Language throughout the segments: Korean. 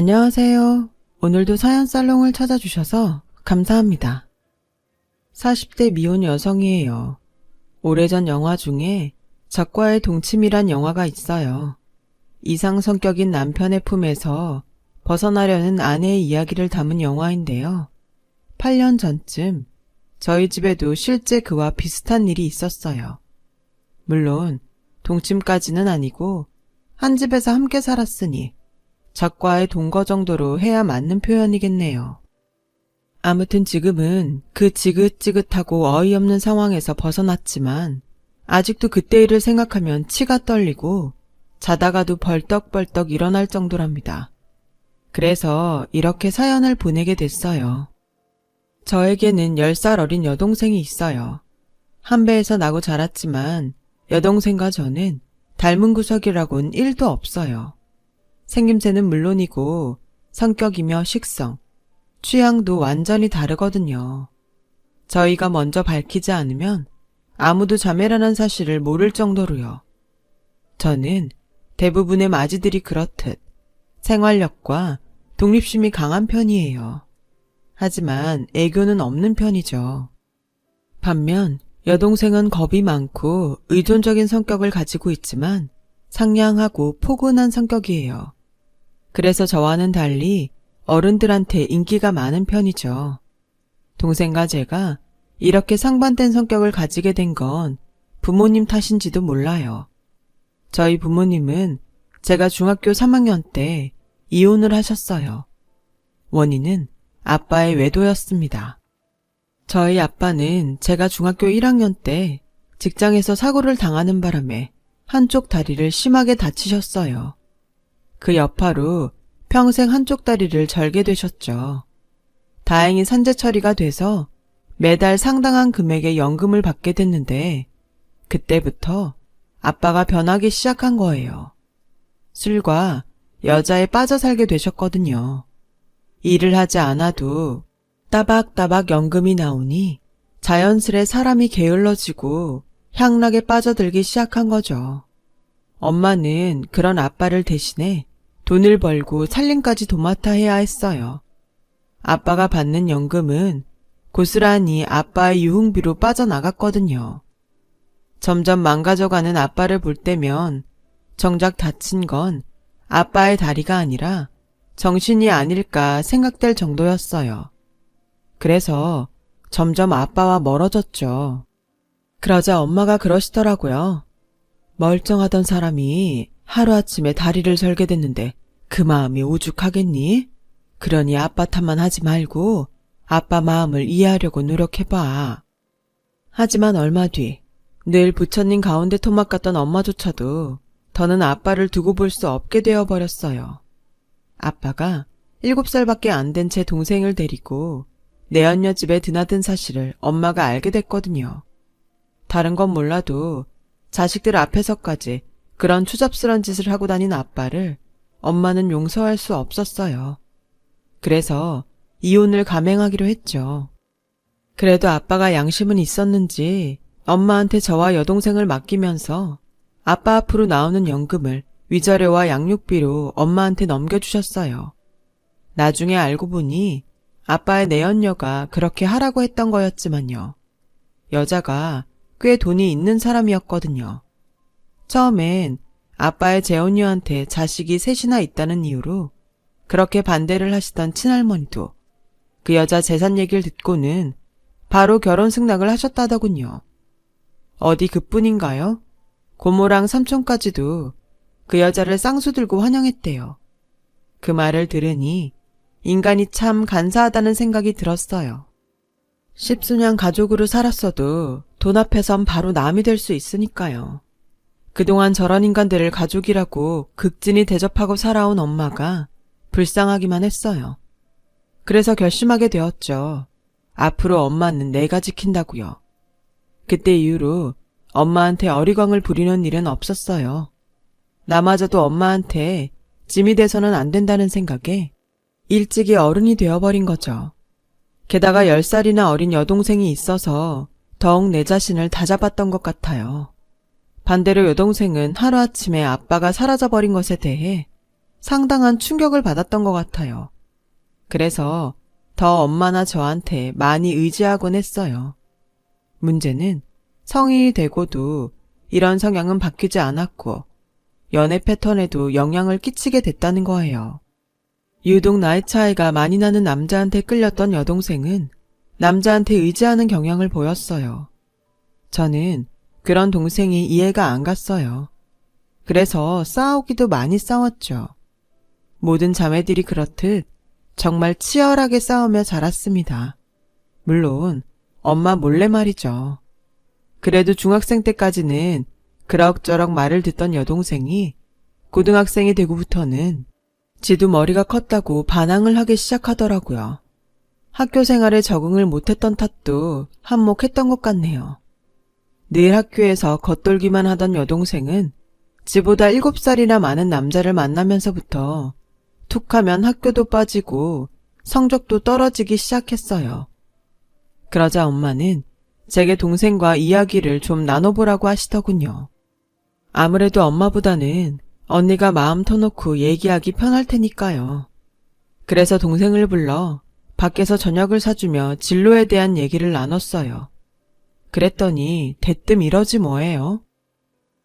안녕하세요. 오늘도 사연 살롱을 찾아주셔서 감사합니다. 40대 미혼 여성이에요. 오래전 영화 중에 적과의 동침이란 영화가 있어요. 이상 성격인 남편의 품에서 벗어나려는 아내의 이야기를 담은 영화인데요. 8년 전쯤 저희 집에도 실제 그와 비슷한 일이 있었어요. 물론 동침까지는 아니고 한 집에서 함께 살았으니 적과의 동거 정도로 해야 맞는 표현이겠네요. 아무튼 지금은 그 지긋지긋하고 어이없는 상황에서 벗어났지만 아직도 그때 일을 생각하면 치가 떨리고 자다가도 벌떡벌떡 일어날 정도랍니다. 그래서 이렇게 사연을 보내게 됐어요. 저에게는 10살 어린 여동생이 있어요. 한 배에서 나고 자랐지만 여동생과 저는 닮은 구석이라곤 1도 없어요. 생김새는 물론이고 성격이며 식성, 취향도 완전히 다르거든요. 저희가 먼저 밝히지 않으면 아무도 자매라는 사실을 모를 정도로요. 저는 대부분의 마지들이 그렇듯 생활력과 독립심이 강한 편이에요. 하지만 애교는 없는 편이죠. 반면 여동생은 겁이 많고 의존적인 성격을 가지고 있지만 상냥하고 포근한 성격이에요. 그래서 저와는 달리 어른들한테 인기가 많은 편이죠. 동생과 제가 이렇게 상반된 성격을 가지게 된 건 부모님 탓인지도 몰라요. 저희 부모님은 제가 중학교 3학년 때 이혼을 하셨어요. 원인은 아빠의 외도였습니다. 저희 아빠는 제가 중학교 1학년 때 직장에서 사고를 당하는 바람에 한쪽 다리를 심하게 다치셨어요. 그 여파로 평생 한쪽 다리를 절게 되셨죠. 다행히 산재 처리가 돼서 매달 상당한 금액의 연금을 받게 됐는데 그때부터 아빠가 변하기 시작한 거예요. 술과 여자에 빠져 살게 되셨거든요. 일을 하지 않아도 따박따박 연금이 나오니 자연스레 사람이 게을러지고 향락에 빠져들기 시작한 거죠. 엄마는 그런 아빠를 대신해 돈을 벌고 살림까지 도맡아 해야 했어요. 아빠가 받는 연금은 고스란히 아빠의 유흥비로 빠져나갔거든요. 점점 망가져가는 아빠를 볼 때면 정작 다친 건 아빠의 다리가 아니라 정신이 아닐까 생각될 정도였어요. 그래서 점점 아빠와 멀어졌죠. 그러자 엄마가 그러시더라고요. 멀쩡하던 사람이 하루아침에 다리를 절게 됐는데 그 마음이 오죽하겠니? 그러니 아빠 탓만 하지 말고 아빠 마음을 이해하려고 노력해봐. 하지만 얼마 뒤 늘 부처님 가운데 토막 같던 엄마조차도 더는 아빠를 두고 볼 수 없게 되어버렸어요. 아빠가 7살밖에 안 된 제 동생을 데리고 내연녀 집에 드나든 사실을 엄마가 알게 됐거든요. 다른 건 몰라도 자식들 앞에서까지 그런 추잡스런 짓을 하고 다닌 아빠를 엄마는 용서할 수 없었어요. 그래서 이혼을 감행하기로 했죠. 그래도 아빠가 양심은 있었는지 엄마한테 저와 여동생을 맡기면서 아빠 앞으로 나오는 연금을 위자료와 양육비로 엄마한테 넘겨주셨어요. 나중에 알고 보니 아빠의 내연녀가 그렇게 하라고 했던 거였지만요. 여자가 꽤 돈이 있는 사람이었거든요. 처음엔 아빠의 재혼녀한테 자식이 셋이나 있다는 이유로 그렇게 반대를 하시던 친할머니도 그 여자 재산 얘기를 듣고는 바로 결혼 승낙을 하셨다더군요. 어디 그뿐인가요? 고모랑 삼촌까지도 그 여자를 쌍수 들고 환영했대요. 그 말을 들으니 인간이 참 간사하다는 생각이 들었어요. 십수년 가족으로 살았어도 돈 앞에선 바로 남이 될 수 있으니까요. 그동안 저런 인간들을 가족이라고 극진히 대접하고 살아온 엄마가 불쌍하기만 했어요. 그래서 결심하게 되었죠. 앞으로 엄마는 내가 지킨다고요. 그때 이후로 엄마한테 어리광을 부리는 일은 없었어요. 나마저도 엄마한테 짐이 돼서는 안 된다는 생각에 일찍이 어른이 되어버린 거죠. 게다가 10살이나 어린 여동생이 있어서 더욱 내 자신을 다잡았던 것 같아요. 반대로 여동생은 하루아침에 아빠가 사라져버린 것에 대해 상당한 충격을 받았던 것 같아요. 그래서 더 엄마나 저한테 많이 의지하곤 했어요. 문제는 성인이 되고도 이런 성향은 바뀌지 않았고 연애 패턴에도 영향을 끼치게 됐다는 거예요. 유독 나이 차이가 많이 나는 남자한테 끌렸던 여동생은 남자한테 의지하는 경향을 보였어요. 저는 그런 동생이 이해가 안 갔어요. 그래서 싸우기도 많이 싸웠죠. 모든 자매들이 그렇듯 정말 치열하게 싸우며 자랐습니다. 물론 엄마 몰래 말이죠. 그래도 중학생 때까지는 그럭저럭 말을 듣던 여동생이 고등학생이 되고부터는 지도 머리가 컸다고 반항을 하기 시작하더라고요. 학교 생활에 적응을 못했던 탓도 한몫했던 것 같네요. 늘 학교에서 겉돌기만 하던 여동생은 지보다 7살이나 많은 남자를 만나면서부터 툭하면 학교도 빠지고 성적도 떨어지기 시작했어요. 그러자 엄마는 제게 동생과 이야기를 좀 나눠보라고 하시더군요. 아무래도 엄마보다는 언니가 마음 터놓고 얘기하기 편할 테니까요. 그래서 동생을 불러 밖에서 저녁을 사주며 진로에 대한 얘기를 나눴어요. 그랬더니 대뜸 이러지 뭐예요.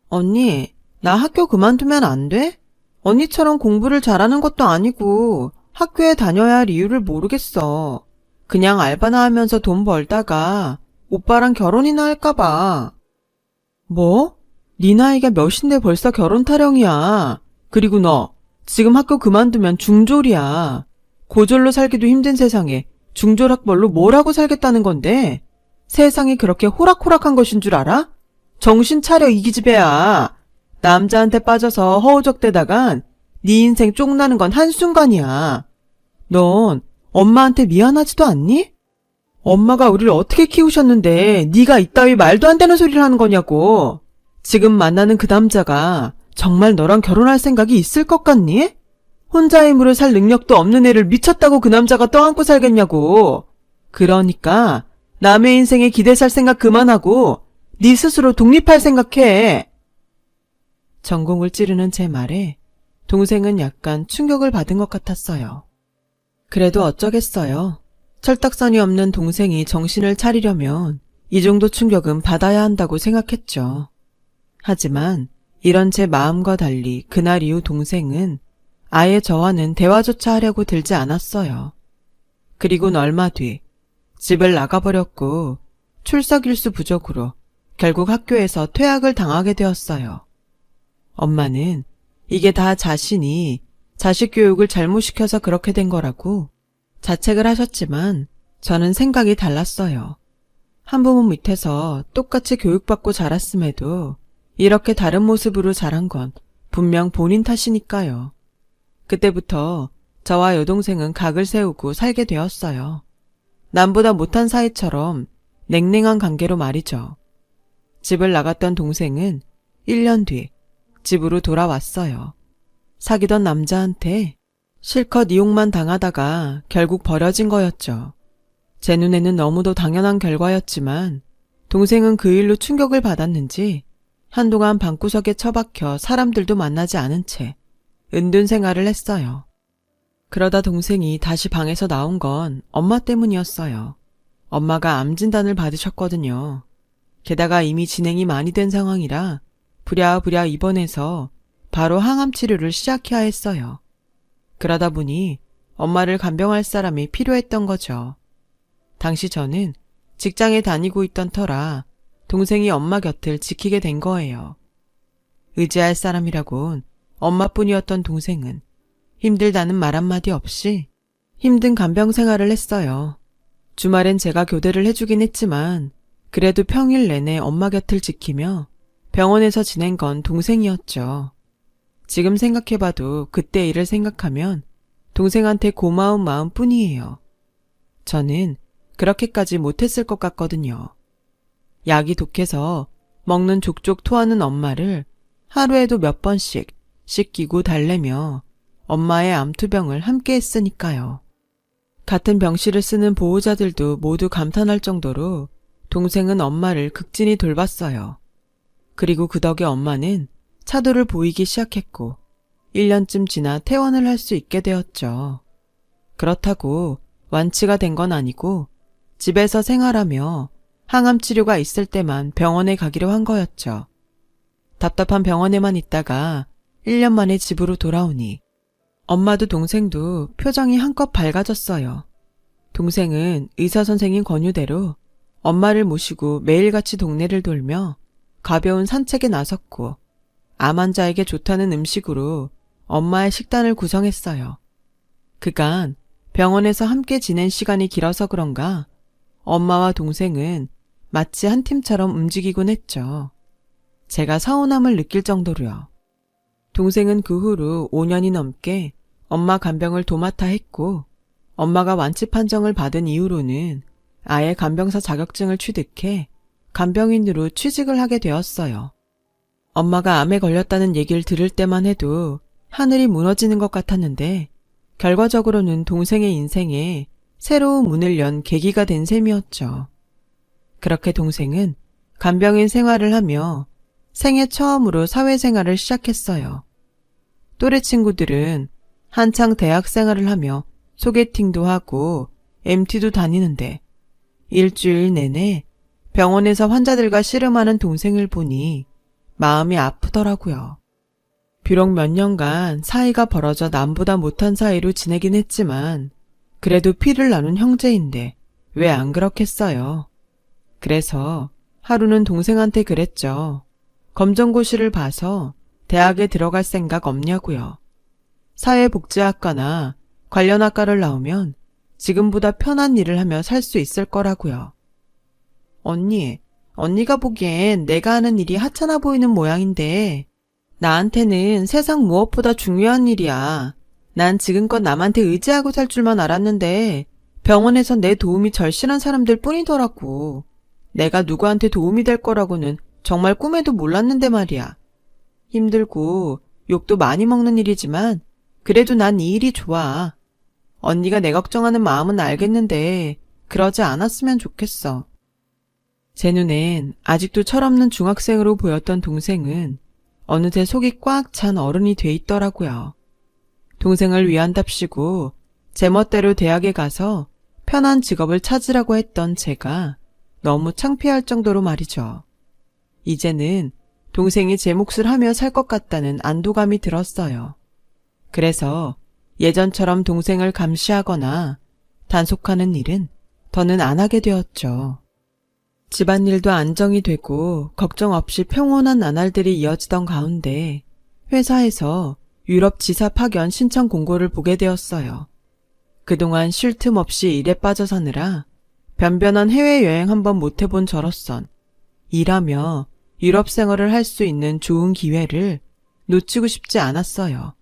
언니, 나 학교 그만두면 안 돼? 언니처럼 공부를 잘하는 것도 아니고 학교에 다녀야 할 이유를 모르겠어. 그냥 알바나 하면서 돈 벌다가 오빠랑 결혼이나 할까봐. 뭐? 네 나이가 몇인데 벌써 결혼 타령이야. 그리고 너 지금 학교 그만두면 중졸이야. 고졸로 살기도 힘든 세상에 중졸학벌로 뭘 하고 살겠다는 건데? 세상이 그렇게 호락호락한 것인 줄 알아? 정신 차려 이 기집애야. 남자한테 빠져서 허우적대다간 네 인생 쪽나는 건 한순간이야. 넌 엄마한테 미안하지도 않니? 엄마가 우리를 어떻게 키우셨는데 네가 이따위 말도 안 되는 소리를 하는 거냐고. 지금 만나는 그 남자가 정말 너랑 결혼할 생각이 있을 것 같니? 혼자 힘으로 살 능력도 없는 애를 미쳤다고 그 남자가 떠안고 살겠냐고. 그러니까 남의 인생에 기대 살 생각 그만하고 네 스스로 독립할 생각해. 전공을 찌르는 제 말에 동생은 약간 충격을 받은 것 같았어요. 그래도 어쩌겠어요. 철딱선이 없는 동생이 정신을 차리려면 이 정도 충격은 받아야 한다고 생각했죠. 하지만 이런 제 마음과 달리 그날 이후 동생은 아예 저와는 대화조차 하려고 들지 않았어요. 그리고는 얼마 뒤 집을 나가버렸고 출석일수 부족으로 결국 학교에서 퇴학을 당하게 되었어요. 엄마는 이게 다 자신이 자식 교육을 잘못 시켜서 그렇게 된 거라고 자책을 하셨지만 저는 생각이 달랐어요. 한부모 밑에서 똑같이 교육받고 자랐음에도 이렇게 다른 모습으로 자란 건 분명 본인 탓이니까요. 그때부터 저와 여동생은 각을 세우고 살게 되었어요. 남보다 못한 사이처럼 냉랭한 관계로 말이죠. 집을 나갔던 동생은 1년 뒤 집으로 돌아왔어요. 사귀던 남자한테 실컷 이용만 당하다가 결국 버려진 거였죠. 제 눈에는 너무도 당연한 결과였지만 동생은 그 일로 충격을 받았는지 한동안 방구석에 처박혀 사람들도 만나지 않은 채 은둔 생활을 했어요. 그러다 동생이 다시 방에서 나온 건 엄마 때문이었어요. 엄마가 암 진단을 받으셨거든요. 게다가 이미 진행이 많이 된 상황이라 부랴부랴 입원해서 바로 항암 치료를 시작해야 했어요. 그러다 보니 엄마를 간병할 사람이 필요했던 거죠. 당시 저는 직장에 다니고 있던 터라 동생이 엄마 곁을 지키게 된 거예요. 의지할 사람이라곤 엄마뿐이었던 동생은 힘들다는 말 한마디 없이 힘든 간병 생활을 했어요. 주말엔 제가 교대를 해주긴 했지만 그래도 평일 내내 엄마 곁을 지키며 병원에서 지낸 건 동생이었죠. 지금 생각해봐도 그때 일을 생각하면 동생한테 고마운 마음뿐이에요. 저는 그렇게까지 못했을 것 같거든요. 약이 독해서 먹는 족족 토하는 엄마를 하루에도 몇 번씩 씻기고 달래며 엄마의 암투병을 함께 했으니까요. 같은 병실을 쓰는 보호자들도 모두 감탄할 정도로 동생은 엄마를 극진히 돌봤어요. 그리고 그 덕에 엄마는 차도를 보이기 시작했고 1년쯤 지나 퇴원을 할 수 있게 되었죠. 그렇다고 완치가 된 건 아니고 집에서 생활하며 항암 치료가 있을 때만 병원에 가기로 한 거였죠. 답답한 병원에만 있다가 1년 만에 집으로 돌아오니 엄마도 동생도 표정이 한껏 밝아졌어요. 동생은 의사 선생님 권유대로 엄마를 모시고 매일같이 동네를 돌며 가벼운 산책에 나섰고 암 환자에게 좋다는 음식으로 엄마의 식단을 구성했어요. 그간 병원에서 함께 지낸 시간이 길어서 그런가 엄마와 동생은 마치 한 팀처럼 움직이곤 했죠. 제가 서운함을 느낄 정도로요. 동생은 그 후로 5년이 넘게 엄마 간병을 도맡아 했고 엄마가 완치 판정을 받은 이후로는 아예 간병사 자격증을 취득해 간병인으로 취직을 하게 되었어요. 엄마가 암에 걸렸다는 얘기를 들을 때만 해도 하늘이 무너지는 것 같았는데 결과적으로는 동생의 인생에 새로운 문을 연 계기가 된 셈이었죠. 그렇게 동생은 간병인 생활을 하며 생애 처음으로 사회생활을 시작했어요. 또래 친구들은 한창 대학 생활을 하며 소개팅도 하고 MT도 다니는데 일주일 내내 병원에서 환자들과 씨름하는 동생을 보니 마음이 아프더라고요. 비록 몇 년간 사이가 벌어져 남보다 못한 사이로 지내긴 했지만 그래도 피를 나눈 형제인데 왜 안 그렇겠어요. 그래서 하루는 동생한테 그랬죠. 검정고시를 봐서 대학에 들어갈 생각 없냐고요. 사회복지학과나 관련 학과를 나오면 지금보다 편한 일을 하며 살 수 있을 거라고요. 언니가 보기엔 내가 하는 일이 하찮아 보이는 모양인데 나한테는 세상 무엇보다 중요한 일이야. 난 지금껏 남한테 의지하고 살 줄만 알았는데 병원에선 내 도움이 절실한 사람들 뿐이더라고. 내가 누구한테 도움이 될 거라고는 정말 꿈에도 몰랐는데 말이야. 힘들고 욕도 많이 먹는 일이지만 그래도 난 이 일이 좋아. 언니가 내 걱정하는 마음은 알겠는데 그러지 않았으면 좋겠어. 제 눈엔 아직도 철없는 중학생으로 보였던 동생은 어느새 속이 꽉 찬 어른이 돼 있더라고요. 동생을 위한답시고 제멋대로 대학에 가서 편한 직업을 찾으라고 했던 제가 너무 창피할 정도로 말이죠. 이제는 동생이 제 몫을 하며 살 것 같다는 안도감이 들었어요. 그래서 예전처럼 동생을 감시하거나 단속하는 일은 더는 안 하게 되었죠. 집안일도 안정이 되고 걱정 없이 평온한 나날들이 이어지던 가운데 회사에서 유럽 지사 파견 신청 공고를 보게 되었어요. 그동안 쉴 틈 없이 일에 빠져 사느라 변변한 해외여행 한번 못 해본 저로선 일하며 유럽 생활을 할 수 있는 좋은 기회를 놓치고 싶지 않았어요.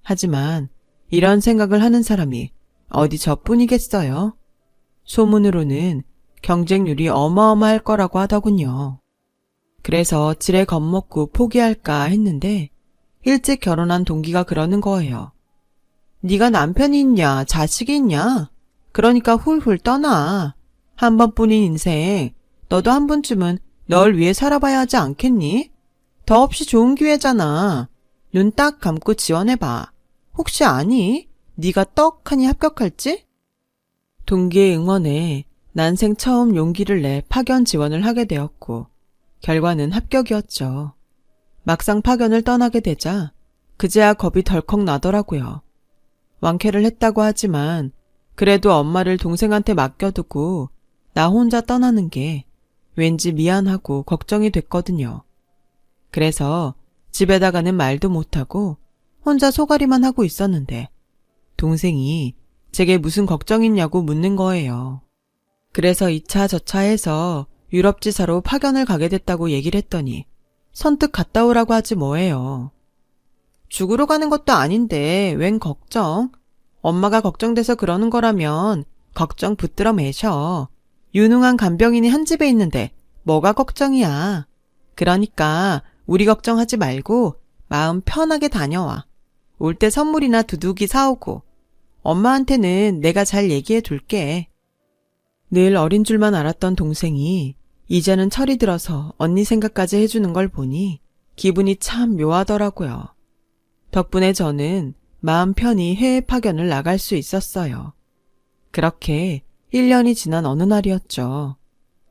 하지만 이런 생각을 하는 사람이 어디 저뿐이겠어요? 소문으로는 경쟁률이 어마어마할 거라고 하더군요. 그래서 지레 겁먹고 포기할까 했는데 일찍 결혼한 동기가 그러는 거예요. 네가 남편이 있냐 자식이 있냐? 그러니까 훌훌 떠나. 한 번뿐인 인생 너도 한 번쯤은 널 위해 살아봐야 하지 않겠니? 더없이 좋은 기회잖아. 눈 딱 감고 지원해봐. 혹시 아니? 네가 떡하니 합격할지? 동기의 응원에 난생 처음 용기를 내 파견 지원을 하게 되었고 결과는 합격이었죠. 막상 파견을 떠나게 되자 그제야 겁이 덜컥 나더라고요. 완쾌를 했다고 하지만 그래도 엄마를 동생한테 맡겨두고 나 혼자 떠나는 게 왠지 미안하고 걱정이 됐거든요. 그래서 집에다가는 말도 못하고 혼자 소가리만 하고 있었는데 동생이 제게 무슨 걱정 있냐고 묻는 거예요. 그래서 2차 저차 해서 유럽지사로 파견을 가게 됐다고 얘기를 했더니 선뜻 갔다 오라고 하지 뭐예요. 죽으러 가는 것도 아닌데 웬 걱정? 엄마가 걱정돼서 그러는 거라면 걱정 붙들어 매셔. 유능한 간병인이 한 집에 있는데 뭐가 걱정이야. 그러니까 우리 걱정하지 말고 마음 편하게 다녀와. 올 때 선물이나 두둑이 사오고 엄마한테는 내가 잘 얘기해 둘게. 늘 어린 줄만 알았던 동생이 이제는 철이 들어서 언니 생각까지 해주는 걸 보니 기분이 참 묘하더라고요. 덕분에 저는 마음 편히 해외 파견을 나갈 수 있었어요. 그렇게 1년이 지난 어느 날이었죠.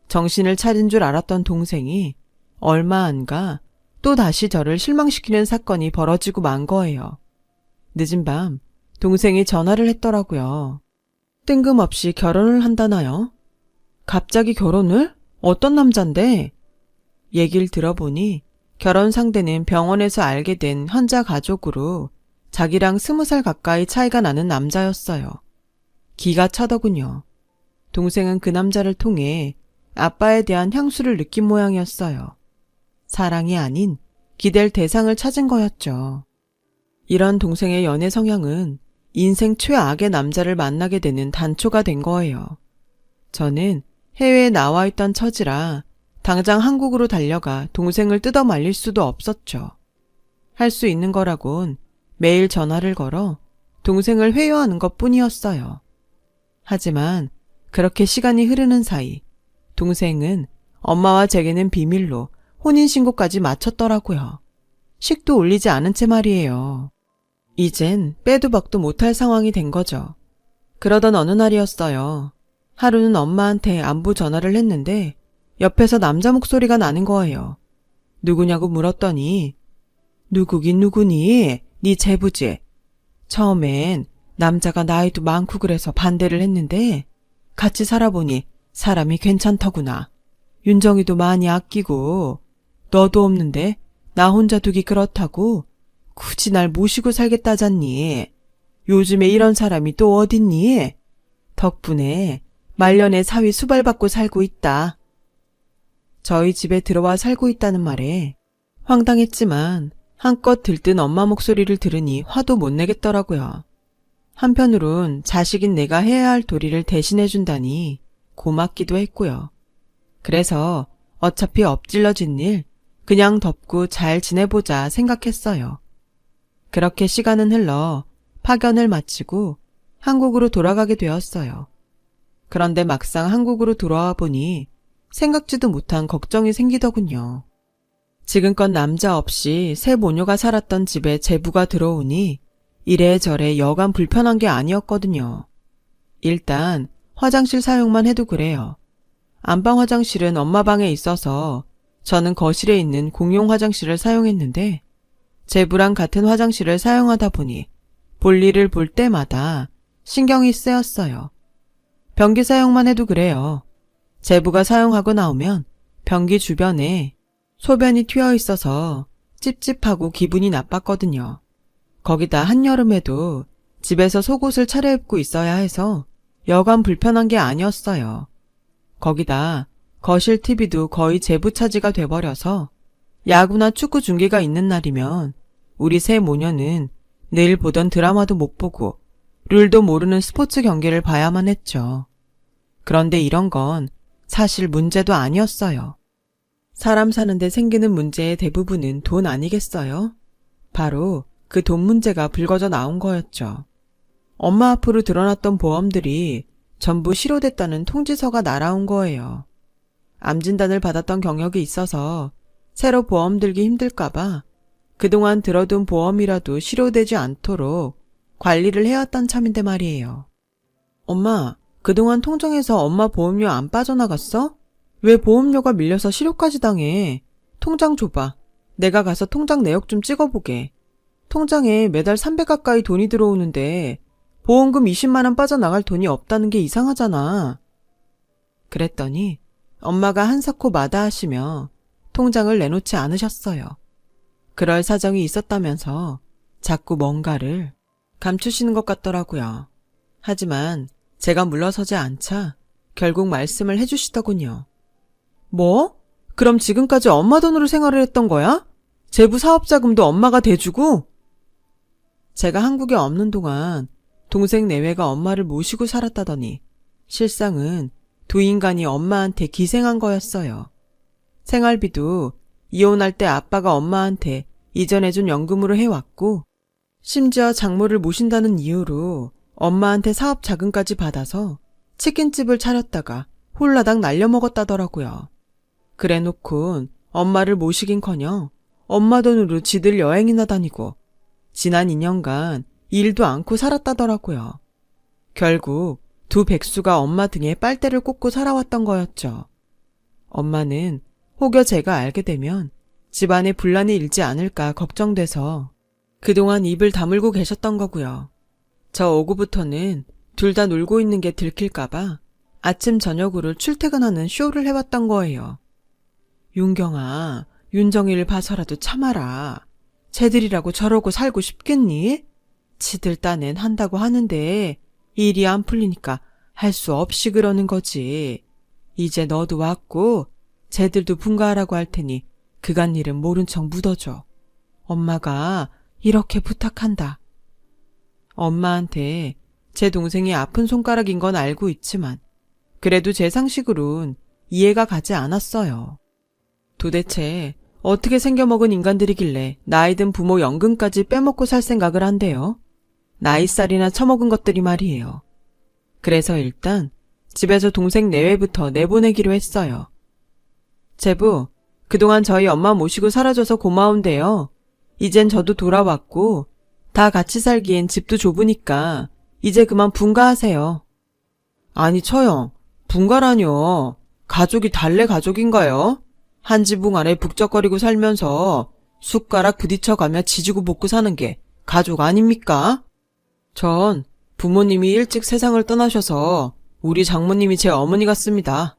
정신을 차린 줄 알았던 동생이 얼마 안 가 또 다시 저를 실망시키는 사건이 벌어지고 만 거예요. 늦은 밤 동생이 전화를 했더라고요. 뜬금없이 결혼을 한다나요? 갑자기 결혼을? 어떤 남잔데? 얘기를 들어보니 결혼 상대는 병원에서 알게 된 환자 가족으로 자기랑 20살 가까이 차이가 나는 남자였어요. 기가 차더군요. 동생은 그 남자를 통해 아빠에 대한 향수를 느낀 모양이었어요. 사랑이 아닌 기댈 대상을 찾은 거였죠. 이런 동생의 연애 성향은 인생 최악의 남자를 만나게 되는 단초가 된 거예요. 저는 해외에 나와 있던 처지라 당장 한국으로 달려가 동생을 뜯어 말릴 수도 없었죠. 할 수 있는 거라곤 매일 전화를 걸어 동생을 회유하는 것뿐이었어요. 하지만 그렇게 시간이 흐르는 사이 동생은 엄마와 제게는 비밀로 혼인신고까지 마쳤더라고요. 식도 올리지 않은 채 말이에요. 이젠 빼도 박도 못할 상황이 된 거죠. 그러던 어느 날이었어요. 하루는 엄마한테 안부 전화를 했는데 옆에서 남자 목소리가 나는 거예요. 누구냐고 물었더니 누구긴 누구니? 네 제부지. 처음엔 남자가 나이도 많고 그래서 반대를 했는데 같이 살아보니 사람이 괜찮더구나. 윤정이도 많이 아끼고 너도 없는데 나 혼자 두기 그렇다고 굳이 날 모시고 살겠다잖니. 요즘에 이런 사람이 또 어딨니? 덕분에 말년에 사위 수발받고 살고 있다. 저희 집에 들어와 살고 있다는 말에 황당했지만 한껏 들뜬 엄마 목소리를 들으니 화도 못 내겠더라고요. 한편으론 자식인 내가 해야 할 도리를 대신해준다니 고맙기도 했고요. 그래서 어차피 엎질러진 일 그냥 덮고 잘 지내보자 생각했어요. 그렇게 시간은 흘러 파견을 마치고 한국으로 돌아가게 되었어요. 그런데 막상 한국으로 돌아와 보니 생각지도 못한 걱정이 생기더군요. 지금껏 남자 없이 새 모녀가 살았던 집에 제부가 들어오니 이래저래 여간 불편한 게 아니었거든요. 일단 화장실 사용만 해도 그래요. 안방 화장실은 엄마 방에 있어서 저는 거실에 있는 공용 화장실을 사용했는데 제부랑 같은 화장실을 사용하다 보니 볼일을 볼 때마다 신경이 쓰였어요. 변기 사용만 해도 그래요. 제부가 사용하고 나오면 변기 주변에 소변이 튀어 있어서 찝찝하고 기분이 나빴거든요. 거기다 한여름에도 집에서 속옷을 차려입고 있어야 해서 여간 불편한 게 아니었어요. 거기다 거실 TV도 거의 제부 차지가 돼버려서 야구나 축구 중계가 있는 날이면 우리 새 모녀는 늘 보던 드라마도 못 보고 룰도 모르는 스포츠 경기를 봐야만 했죠. 그런데 이런 건 사실 문제도 아니었어요. 사람 사는데 생기는 문제의 대부분은 돈 아니겠어요? 바로 그 돈 문제가 불거져 나온 거였죠. 엄마 앞으로 드러났던 보험들이 전부 실효됐다는 통지서가 날아온 거예요. 암 진단을 받았던 경력이 있어서 새로 보험 들기 힘들까봐 그동안 들어둔 보험이라도 실효되지 않도록 관리를 해왔던 참인데 말이에요. 엄마, 그동안 통장에서 엄마 보험료 안 빠져나갔어? 왜 보험료가 밀려서 실효까지 당해? 통장 줘봐. 내가 가서 통장 내역 좀 찍어보게. 통장에 매달 300 가까이 돈이 들어오는데 보험금 20만 원 빠져나갈 돈이 없다는 게 이상하잖아. 그랬더니 엄마가 한사코 마다하시며 통장을 내놓지 않으셨어요. 그럴 사정이 있었다면서 자꾸 뭔가를 감추시는 것 같더라고요. 하지만 제가 물러서지 않자 결국 말씀을 해주시더군요. 뭐? 그럼 지금까지 엄마 돈으로 생활을 했던 거야? 제부 사업자금도 엄마가 대주고? 제가 한국에 없는 동안 동생 내외가 엄마를 모시고 살았다더니 실상은 두 인간이 엄마한테 기생한 거였어요. 생활비도 이혼할 때 아빠가 엄마한테 이전해준 연금으로 해왔고 심지어 장모를 모신다는 이유로 엄마한테 사업 자금까지 받아서 치킨집을 차렸다가 홀라당 날려먹었다더라고요. 그래놓곤 엄마를 모시긴커녕 엄마 돈으로 지들 여행이나 다니고 지난 2년간 일도 않고 살았다더라고요. 결국 두 백수가 엄마 등에 빨대를 꽂고 살아왔던 거였죠. 엄마는 혹여 제가 알게 되면 집안에 분란이 일지 않을까 걱정돼서 그동안 입을 다물고 계셨던 거고요. 저 오후부터는 둘 다 놀고 있는 게 들킬까봐 아침 저녁으로 출퇴근하는 쇼를 해왔던 거예요. 윤경아, 윤정이를 봐서라도 참아라. 쟤들이라고 저러고 살고 싶겠니? 지들 딴엔 한다고 하는데 일이 안 풀리니까 할 수 없이 그러는 거지. 이제 너도 왔고 쟤들도 분가하라고 할 테니 그간 일은 모른 척 묻어줘. 엄마가 이렇게 부탁한다. 엄마한테 제 동생이 아픈 손가락인 건 알고 있지만 그래도 제 상식으론 이해가 가지 않았어요. 도대체 어떻게 생겨먹은 인간들이길래 나이든 부모 연금까지 빼먹고 살 생각을 한대요. 나이살이나 처먹은 것들이 말이에요. 그래서 일단 집에서 동생 내외부터 내보내기로 했어요. 제부, 그동안 저희 엄마 모시고 살아줘서 고마운데요. 이젠 저도 돌아왔고 다 같이 살기엔 집도 좁으니까 이제 그만 분가하세요. 아니 처형, 분가라뇨. 가족이 달래 가족인가요? 한 지붕 아래 북적거리고 살면서 숟가락 부딪혀가며 지지고 볶고 사는 게 가족 아닙니까? 전 부모님이 일찍 세상을 떠나셔서 우리 장모님이 제 어머니 같습니다.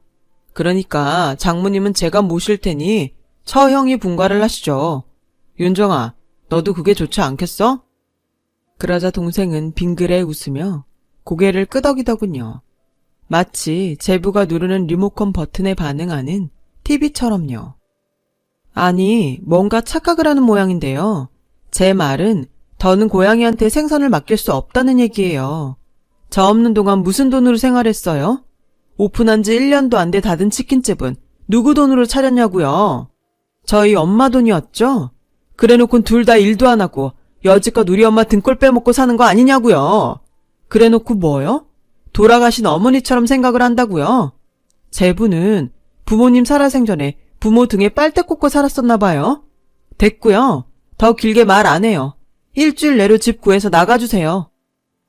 그러니까 장모님은 제가 모실 테니 처형이 분가를 하시죠. 윤정아, 너도 그게 좋지 않겠어? 그러자 동생은 빙그레 웃으며 고개를 끄덕이더군요. 마치 제부가 누르는 리모컨 버튼에 반응하는 TV처럼요. 아니, 뭔가 착각을 하는 모양인데요. 제 말은 더는 고양이한테 생선을 맡길 수 없다는 얘기예요. 저 없는 동안 무슨 돈으로 생활했어요? 오픈한 지 1년도 안 돼 닫은 치킨집은 누구 돈으로 차렸냐고요? 저희 엄마 돈이었죠? 그래놓곤 둘 다 일도 안 하고 여지껏 우리 엄마 등골 빼먹고 사는 거 아니냐고요? 그래놓고 뭐요? 돌아가신 어머니처럼 생각을 한다고요? 제부는 부모님 살아생전에 부모 등에 빨대 꽂고 살았었나 봐요. 됐고요. 더 길게 말 안 해요. 일주일 내로 집 구해서 나가주세요.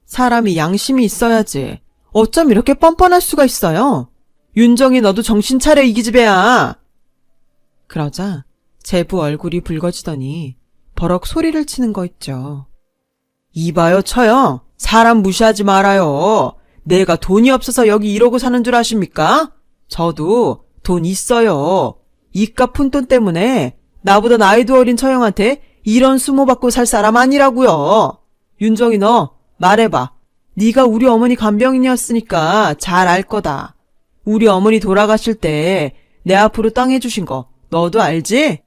사람이 양심이 있어야지. 어쩜 이렇게 뻔뻔할 수가 있어요? 윤정이 너도 정신 차려 이 기집애야. 그러자 제부 얼굴이 붉어지더니 버럭 소리를 치는 거 있죠. 이봐요 처형, 사람 무시하지 말아요. 내가 돈이 없어서 여기 이러고 사는 줄 아십니까? 저도 돈 있어요. 이깟 푼돈 때문에 나보다 나이도 어린 처형한테 이런 수모 받고 살 사람 아니라고요. 윤정이 너 말해봐. 네가 우리 어머니 간병인이었으니까 잘 알 거다. 우리 어머니 돌아가실 때 내 앞으로 땅 해주신 거 너도 알지?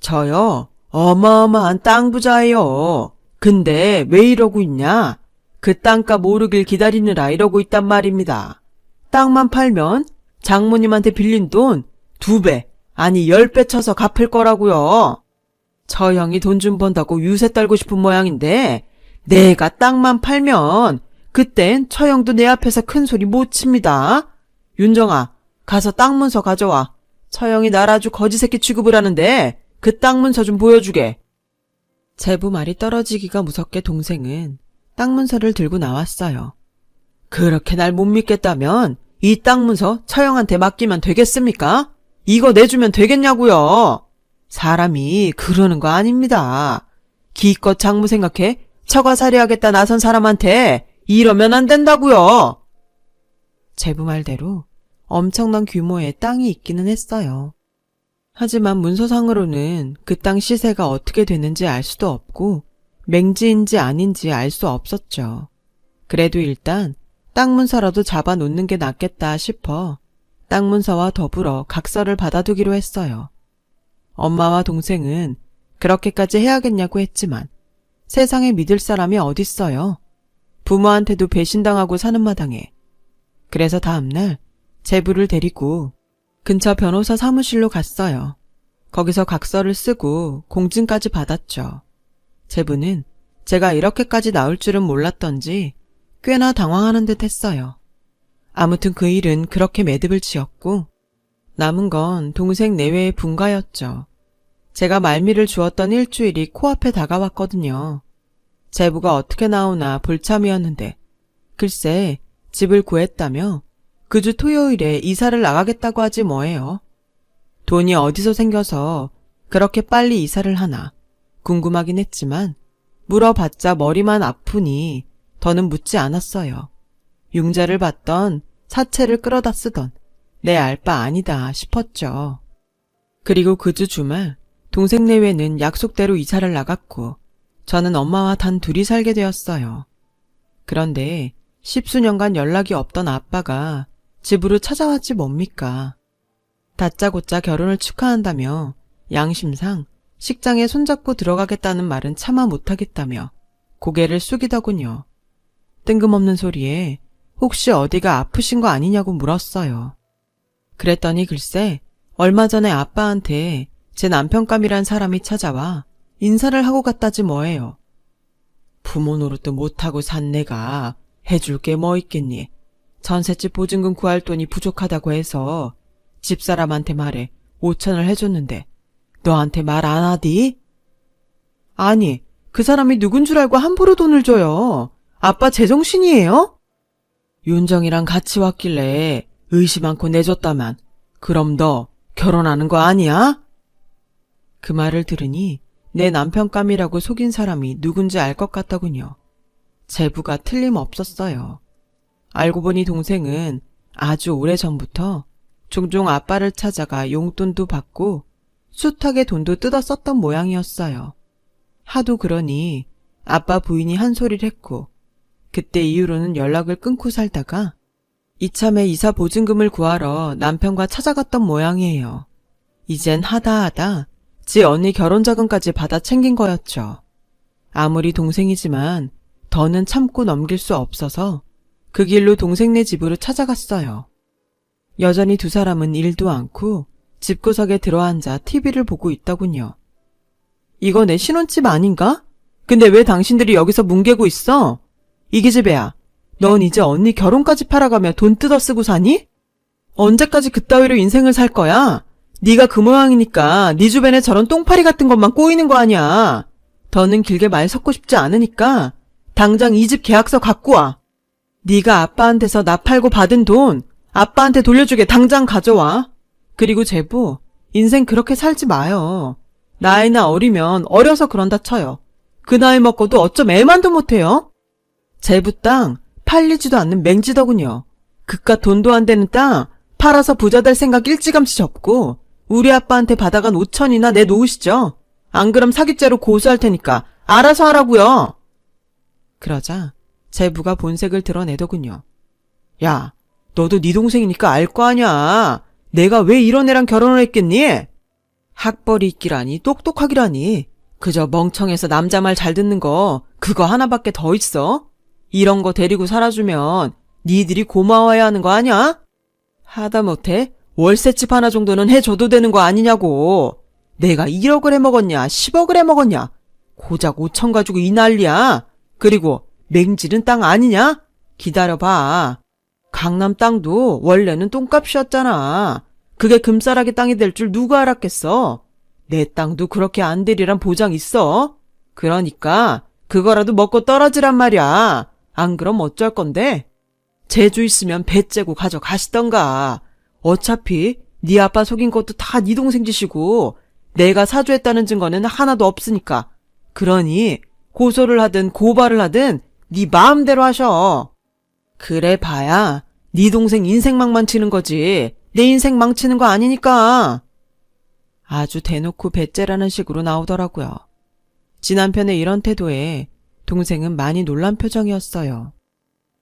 저요, 어마어마한 땅 부자예요. 근데 왜 이러고 있냐? 그 땅값 오르길 기다리느라 이러고 있단 말입니다. 땅만 팔면 장모님한테 빌린 돈 2배, 아니 10배 쳐서 갚을 거라고요. 저 형이 돈 좀 번다고 유세 떨고 싶은 모양인데 내가 땅만 팔면 그땐 처형도 내 앞에서 큰 소리 못 칩니다. 윤정아, 가서 땅 문서 가져와. 처형이 날 아주 거지새끼 취급을 하는데 그 땅 문서 좀 보여주게. 제부 말이 떨어지기가 무섭게 동생은 땅 문서를 들고 나왔어요. 그렇게 날 못 믿겠다면 이 땅 문서 처형한테 맡기면 되겠습니까? 이거 내주면 되겠냐고요. 사람이 그러는 거 아닙니다. 기껏 장모 생각해 처가살이하겠다 나선 사람한테 이러면 안 된다고요. 제부 말대로 엄청난 규모의 땅이 있기는 했어요. 하지만 문서상으로는 그 땅 시세가 어떻게 되는지 알 수도 없고 맹지인지 아닌지 알 수 없었죠. 그래도 일단 땅 문서라도 잡아놓는 게 낫겠다 싶어 땅 문서와 더불어 각서를 받아두기로 했어요. 엄마와 동생은 그렇게까지 해야겠냐고 했지만 세상에 믿을 사람이 어딨어요. 부모한테도 배신당하고 사는 마당에. 그래서 다음날 제부를 데리고 근처 변호사 사무실로 갔어요. 거기서 각서를 쓰고 공증까지 받았죠. 제부는 제가 이렇게까지 나올 줄은 몰랐던지 꽤나 당황하는 듯 했어요. 아무튼 그 일은 그렇게 매듭을 지었고 남은 건 동생 내외의 분가였죠. 제가 말미를 주었던 일주일이 코앞에 다가왔거든요. 제부가 어떻게 나오나 볼참이었는데 글쎄 집을 구했다며 그 주 토요일에 이사를 나가겠다고 하지 뭐예요. 돈이 어디서 생겨서 그렇게 빨리 이사를 하나 궁금하긴 했지만 물어봤자 머리만 아프니 더는 묻지 않았어요. 융자를 받던 사채를 끌어다 쓰던 내 알 바 아니다 싶었죠. 그리고 그 주 주말 동생 내외는 약속대로 이사를 나갔고 저는 엄마와 단 둘이 살게 되었어요. 그런데 10수년간 연락이 없던 아빠가 집으로 찾아왔지 뭡니까. 다짜고짜 결혼을 축하한다며 양심상 식장에 손잡고 들어가겠다는 말은 차마 못하겠다며 고개를 숙이더군요. 뜬금없는 소리에 혹시 어디가 아프신 거 아니냐고 물었어요. 그랬더니 글쎄 얼마 전에 아빠한테 제 남편감이란 사람이 찾아와 인사를 하고 갔다지 뭐예요. 부모 노릇도 못하고 산 내가 해줄 게 뭐 있겠니. 전셋집 보증금 구할 돈이 부족하다고 해서 집사람한테 말해 5천을 해줬는데 너한테 말 안 하디? 아니, 그 사람이 누군 줄 알고 함부로 돈을 줘요. 아빠 제정신이에요? 윤정이랑 같이 왔길래 의심 않고 내줬다만 그럼 너 결혼하는 거 아니야? 그 말을 들으니 내 남편감이라고 속인 사람이 누군지 알 것 같더군요. 제부가 틀림없었어요. 알고 보니 동생은 아주 오래전부터 종종 아빠를 찾아가 용돈도 받고 숱하게 돈도 뜯어 썼던 모양이었어요. 하도 그러니 아빠 부인이 한 소리를 했고 그때 이후로는 연락을 끊고 살다가 이참에 이사 보증금을 구하러 남편과 찾아갔던 모양이에요. 이젠 하다 지 언니 결혼자금까지 받아 챙긴 거였죠. 아무리 동생이지만 더는 참고 넘길 수 없어서 그 길로 동생네 집으로 찾아갔어요. 여전히 두 사람은 일도 않고 집구석에 들어앉아 TV를 보고 있더군요. 이거 내 신혼집 아닌가? 근데 왜 당신들이 여기서 뭉개고 있어? 이기집애야, 넌 이제 언니 결혼까지 팔아가며 돈 뜯어 쓰고 사니? 언제까지 그따위로 인생을 살 거야? 네가 그 모양이니까 네 주변에 저런 똥파리 같은 것만 꼬이는 거 아니야. 더는 길게 말 섞고 싶지 않으니까 당장 이 집 계약서 갖고 와. 네가 아빠한테서 나 팔고 받은 돈 아빠한테 돌려주게 당장 가져와. 그리고 제부, 인생 그렇게 살지 마요. 나이나 어리면 어려서 그런다 쳐요. 그 나이 먹고도 어쩜 애만도 못해요? 제부 땅 팔리지도 않는 맹지더군요. 그깟 돈도 안 되는 땅 팔아서 부자 될 생각 일찌감치 접고 우리 아빠한테 받아간 5천이나 내놓으시죠. 안 그럼 사기죄로 고소할 테니까 알아서 하라고요. 그러자 제부가 본색을 드러내더군요. 야, 너도 네 동생이니까 알 거 아냐. 내가 왜 이런 애랑 결혼을 했겠니? 학벌이 있기라니 똑똑하기라니 그저 멍청해서 남자 말 잘 듣는 거 그거 하나밖에 더 있어? 이런 거 데리고 살아주면 니들이 고마워야 하는 거 아냐? 하다못해 월세집 하나 정도는 해줘도 되는 거 아니냐고. 내가 1억을 해먹었냐 10억을 해먹었냐 고작 5천 가지고 이 난리야. 그리고 맹지른 땅 아니냐? 기다려봐. 강남 땅도 원래는 똥값이었잖아. 그게 금싸라기 땅이 될 줄 누가 알았겠어. 내 땅도 그렇게 안 되리란 보장 있어. 그러니까 그거라도 먹고 떨어지란 말이야. 안 그럼 어쩔 건데? 재주 있으면 배 째고 가져가시던가. 어차피 네 아빠 속인 것도 다 네 동생 짓이고 내가 사주했다는 증거는 하나도 없으니까. 그러니 고소를 하든 고발을 하든 네 마음대로 하셔. 그래 봐야 네 동생 인생 망치는 거지 내 인생 망치는 거 아니니까. 아주 대놓고 배째라는 식으로 나오더라고요. 지 남편의 이런 태도에 동생은 많이 놀란 표정이었어요.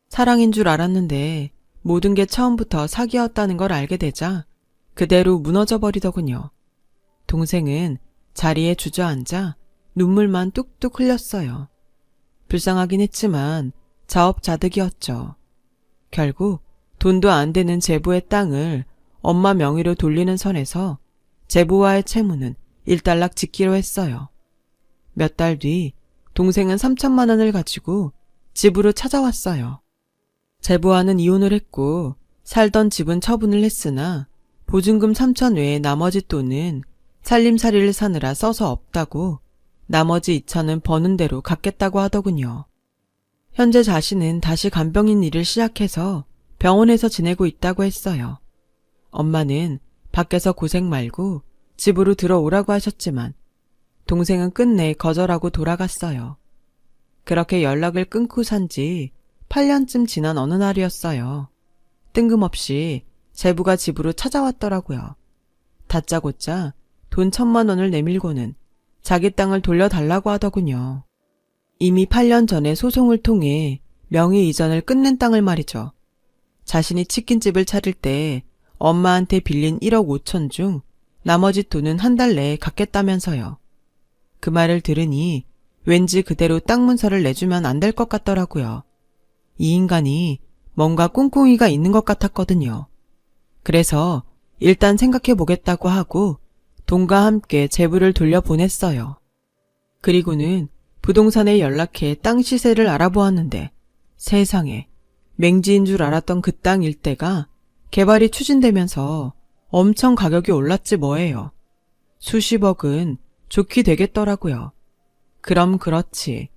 사랑인 줄 알았는데 모든 게 처음부터 사기였다는 걸 알게 되자 그대로 무너져 버리더군요. 동생은 자리에 주저앉아 눈물만 뚝뚝 흘렸어요. 불쌍하긴 했지만 자업자득이었죠. 결국 돈도 안 되는 제부의 땅을 엄마 명의로 돌리는 선에서 제부와의 채무는 일단락 짓기로 했어요. 몇 달 뒤 동생은 3천만 원을 가지고 집으로 찾아왔어요. 제부와는 이혼을 했고 살던 집은 처분을 했으나 보증금 3천 외에 나머지 돈은 살림살이를 사느라 써서 없다고 나머지 2천은 버는 대로 갚겠다고 하더군요. 현재 자신은 다시 간병인 일을 시작해서 병원에서 지내고 있다고 했어요. 엄마는 밖에서 고생 말고 집으로 들어오라고 하셨지만 동생은 끝내 거절하고 돌아갔어요. 그렇게 연락을 끊고 산 지 8년쯤 지난 어느 날이었어요. 뜬금없이 제부가 집으로 찾아왔더라고요. 다짜고짜 돈 1,000만 원을 내밀고는 자기 땅을 돌려달라고 하더군요. 이미 8년 전에 소송을 통해 명의 이전을 끝낸 땅을 말이죠. 자신이 치킨집을 차릴 때 엄마한테 빌린 1억 5천 중 나머지 돈은 한 달 내에 갚겠다면서요. 그 말을 들으니 왠지 그대로 땅 문서를 내주면 안 될 것 같더라고요. 이 인간이 뭔가 꿍꿍이가 있는 것 같았거든요. 그래서 일단 생각해 보겠다고 하고 돈과 함께 제부를 돌려보냈어요. 그리고는 부동산에 연락해 땅 시세를 알아보았는데 세상에 맹지인 줄 알았던 그 땅 일대가 개발이 추진되면서 엄청 가격이 올랐지 뭐예요. 수십억은 좋게 되겠더라고요. 그럼 그렇지.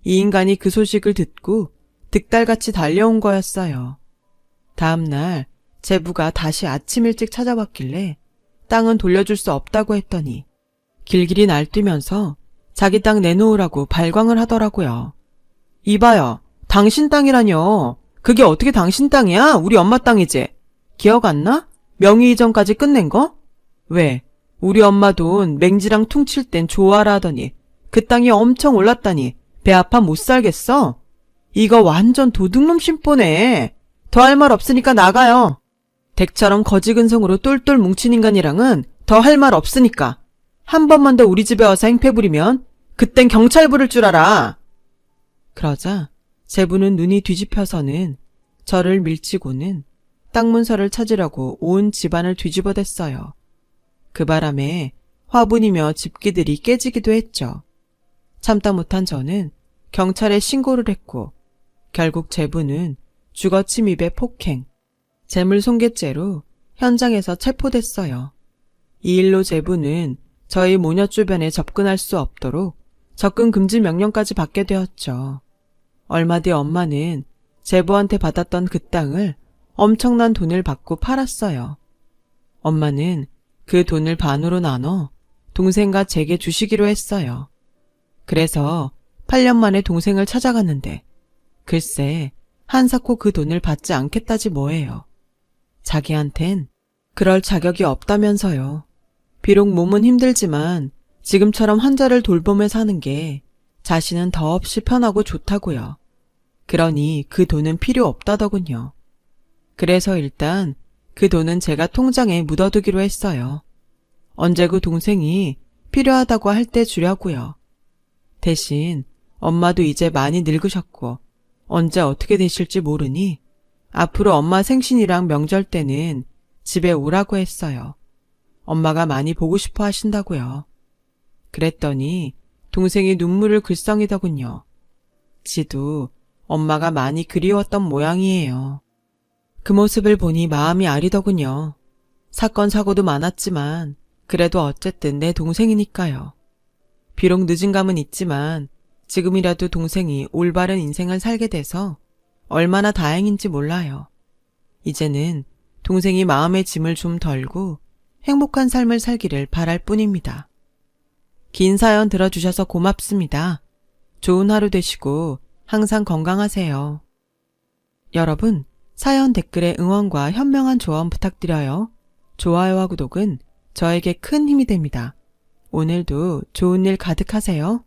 이 인간이 그 소식을 듣고 득달같이 달려온 거였어요. 다음 날 제부가 다시 아침 일찍 찾아왔길래 땅은 돌려줄 수 없다고 했더니 길길이 날뛰면서 자기 땅 내놓으라고 발광을 하더라고요. 이봐요. 당신 땅이라뇨. 그게 어떻게 당신 땅이야? 우리 엄마 땅이지. 기억 안 나? 명의 이전까지 끝낸 거? 왜? 우리 엄마 돈 맹지랑 퉁칠 땐 좋아라 하더니 그 땅이 엄청 올랐다니 배 아파 못 살겠어? 이거 완전 도둑놈 심보네. 더 할 말 없으니까 나가요. 댁처럼 거지근성으로 똘똘 뭉친 인간이랑은 더 할 말 없으니까. 한 번만 더 우리 집에 와서 행패 부리면 그땐 경찰 부를 줄 알아. 그러자 제부는 눈이 뒤집혀서는 저를 밀치고는 땅 문서를 찾으려고 온 집안을 뒤집어댔어요. 그 바람에 화분이며 집기들이 깨지기도 했죠. 참다 못한 저는 경찰에 신고를 했고 결국 제부는 주거 침입에 폭행, 재물손괴죄로 현장에서 체포됐어요. 이 일로 제부는 저희 모녀 주변에 접근할 수 없도록 접근 금지 명령까지 받게 되었죠. 얼마 뒤 엄마는 제부한테 받았던 그 땅을 엄청난 돈을 받고 팔았어요. 엄마는 그 돈을 반으로 나눠 동생과 제게 주시기로 했어요. 그래서 8년 만에 동생을 찾아갔는데 글쎄 한사코 그 돈을 받지 않겠다지 뭐예요. 자기한텐 그럴 자격이 없다면서요. 비록 몸은 힘들지만 지금처럼 환자를 돌보며 사는 게 자신은 더없이 편하고 좋다고요. 그러니 그 돈은 필요 없다더군요. 그래서 일단 그 돈은 제가 통장에 묻어두기로 했어요. 언제고 동생이 필요하다고 할 때 주려고요. 대신 엄마도 이제 많이 늙으셨고 언제 어떻게 되실지 모르니 앞으로 엄마 생신이랑 명절 때는 집에 오라고 했어요. 엄마가 많이 보고 싶어 하신다고요. 그랬더니 동생이 눈물을 글썽이더군요. 지도 엄마가 많이 그리웠던 모양이에요. 그 모습을 보니 마음이 아리더군요. 사건 사고도 많았지만 그래도 어쨌든 내 동생이니까요. 비록 늦은 감은 있지만 지금이라도 동생이 올바른 인생을 살게 돼서 얼마나 다행인지 몰라요. 이제는 동생이 마음의 짐을 좀 덜고 행복한 삶을 살기를 바랄 뿐입니다. 긴 사연 들어주셔서 고맙습니다. 좋은 하루 되시고 항상 건강하세요. 여러분, 사연 댓글에 응원과 현명한 조언 부탁드려요. 좋아요와 구독은 저에게 큰 힘이 됩니다. 오늘도 좋은 일 가득하세요.